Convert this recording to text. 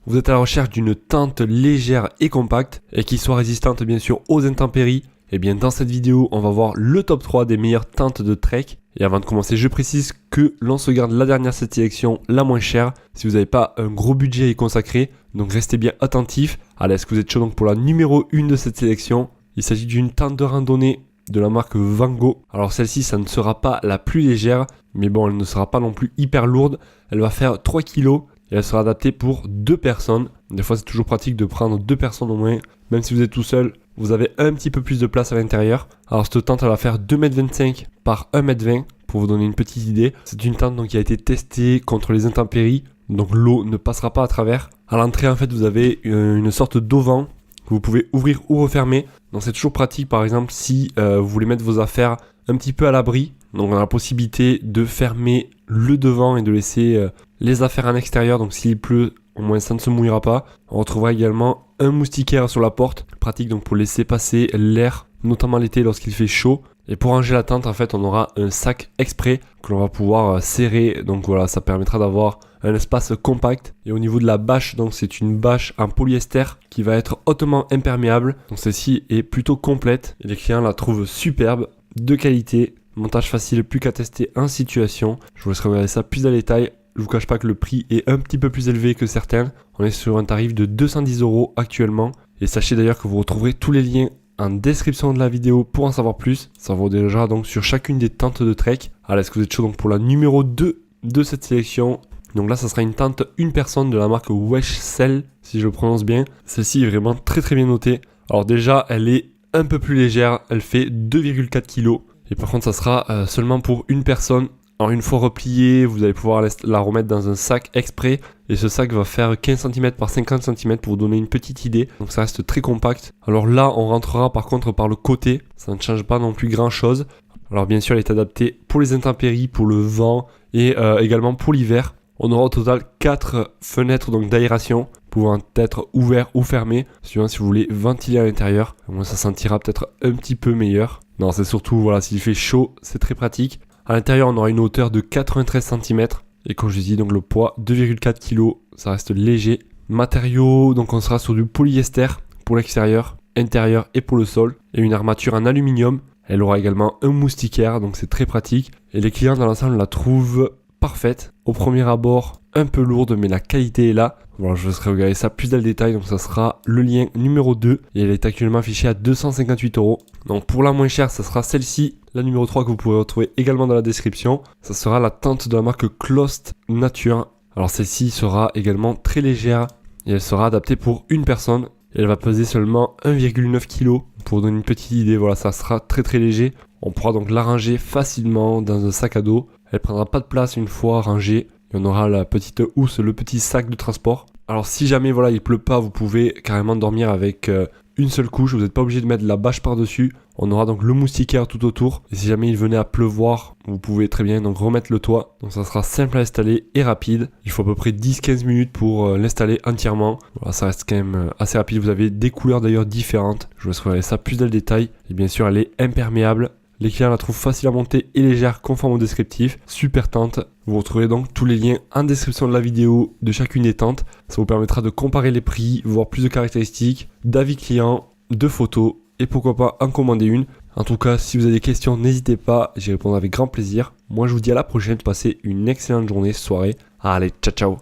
vous êtes à la recherche d'une tente légère et compacte et qui soit résistante bien sûr aux intempéries, et bien dans cette vidéo on va voir le top 3 des meilleures tentes de trek. Et avant de commencer, je précise que l'on se garde la dernière cette sélection, la moins chère, si vous n'avez pas un gros budget à y consacrer, donc restez bien attentifs. Allez, est-ce que vous êtes chaud donc pour la numéro 1 de cette sélection? Il s'agit d'une tente de randonnée de la marque Vango. Alors celle-ci, ça ne sera pas la plus légère, mais bon, elle ne sera pas non plus hyper lourde. Elle va faire 3 kg et elle sera adaptée pour 2 personnes. Des fois, c'est toujours pratique de prendre 2 personnes au moins, même si vous êtes tout seul. Vous avez un petit peu plus de place à l'intérieur. Alors cette tente elle va faire 2,25 m par 1,20 m pour vous donner une petite idée. C'est une tente donc, qui a été testée contre les intempéries. Donc l'eau ne passera pas à travers. À l'entrée en fait vous avez une sorte d'auvent que vous pouvez ouvrir ou refermer. Donc c'est toujours pratique par exemple si vous voulez mettre vos affaires un petit peu à l'abri. Donc on a la possibilité de fermer le devant et de laisser les affaires en extérieur. Donc s'il pleut, au moins ça ne se mouillera pas. On retrouvera également un moustiquaire sur la porte, pratique donc pour laisser passer l'air, notamment l'été lorsqu'il fait chaud. Et pour ranger la tente, en fait, on aura un sac exprès que l'on va pouvoir serrer. Donc voilà, ça permettra d'avoir un espace compact. Et au niveau de la bâche, donc c'est une bâche en polyester qui va être hautement imperméable. Donc celle-ci est plutôt complète et les clients la trouvent superbe, de qualité, montage facile, plus qu'à tester en situation. Je vous laisserai regarder ça plus en détail. Je vous cache pas que le prix est un petit peu plus élevé que certains. On est sur un tarif de 210 € actuellement. Et sachez d'ailleurs que vous retrouverez tous les liens en description de la vidéo pour en savoir plus. Ça vaut déjà donc sur chacune des tentes de trek. Allez, est-ce que vous êtes chaud donc pour la numéro 2 de cette sélection? Donc là, ça sera une tente une personne de la marque Weshcell, si je le prononce bien. Celle-ci est vraiment très très bien notée. Alors déjà, elle est un peu plus légère. Elle fait 2,4 kg. Et par contre, ça sera seulement pour une personne. Alors une fois repliée, vous allez pouvoir la remettre dans un sac exprès et ce sac va faire 15 cm par 50 cm pour vous donner une petite idée. Donc ça reste très compact. Alors là, on rentrera par contre par le côté, ça ne change pas non plus grand chose. Alors bien sûr, elle est adaptée pour les intempéries, pour le vent et également pour l'hiver. On aura au total 4 fenêtres donc d'aération pouvant être ouvertes ou fermées, suivant si vous voulez ventiler à l'intérieur. Au moins ça sentira peut-être un petit peu meilleur. Non, c'est surtout, voilà, s'il fait chaud, c'est très pratique. À l'intérieur, on aura une hauteur de 93 cm. Et comme je dis, donc le poids 2,4 kg, ça reste léger. Matériaux, donc on sera sur du polyester pour l'extérieur, intérieur et pour le sol. Et une armature en aluminium. Elle aura également un moustiquaire, donc c'est très pratique. Et les clients dans l'ensemble la trouvent parfaite. Au premier abord, un peu lourde, mais la qualité est là. Voilà, je vous laisserai regarder ça plus dans le détail. Donc ça sera le lien numéro 2. Et elle est actuellement affichée à 258 €. Donc pour la moins chère, ça sera celle-ci. La numéro 3 que vous pourrez retrouver également dans la description. Ça sera la tente de la marque Clost Nature. Alors celle-ci sera également très légère. Et elle sera adaptée pour une personne. Et elle va peser seulement 1,9 kg. Pour donner une petite idée, voilà, ça sera très très léger. On pourra donc la ranger facilement dans un sac à dos. Elle prendra pas de place une fois rangée. Et on aura la petite housse, le petit sac de transport. Alors si jamais voilà il pleut pas, vous pouvez carrément dormir avec une seule couche. Vous n'êtes pas obligé de mettre la bâche par-dessus. On aura donc le moustiquaire tout autour. Et si jamais il venait à pleuvoir, vous pouvez très bien donc remettre le toit. Donc ça sera simple à installer et rapide. Il faut à peu près 10-15 minutes pour l'installer entièrement. Voilà, ça reste quand même assez rapide. Vous avez des couleurs d'ailleurs différentes. Je vous laisse regarder ça plus dans le détail. Et bien sûr elle est imperméable. Les clients la trouvent facile à monter et légère, conforme au descriptif. Super tente. Vous retrouverez donc tous les liens en description de la vidéo de chacune des tentes. Ça vous permettra de comparer les prix, voir plus de caractéristiques, d'avis clients, de photos et pourquoi pas en commander une. En tout cas, si vous avez des questions, n'hésitez pas, j'y répondrai avec grand plaisir. Moi, je vous dis à la prochaine, passez une excellente journée, soirée. Allez, ciao ciao.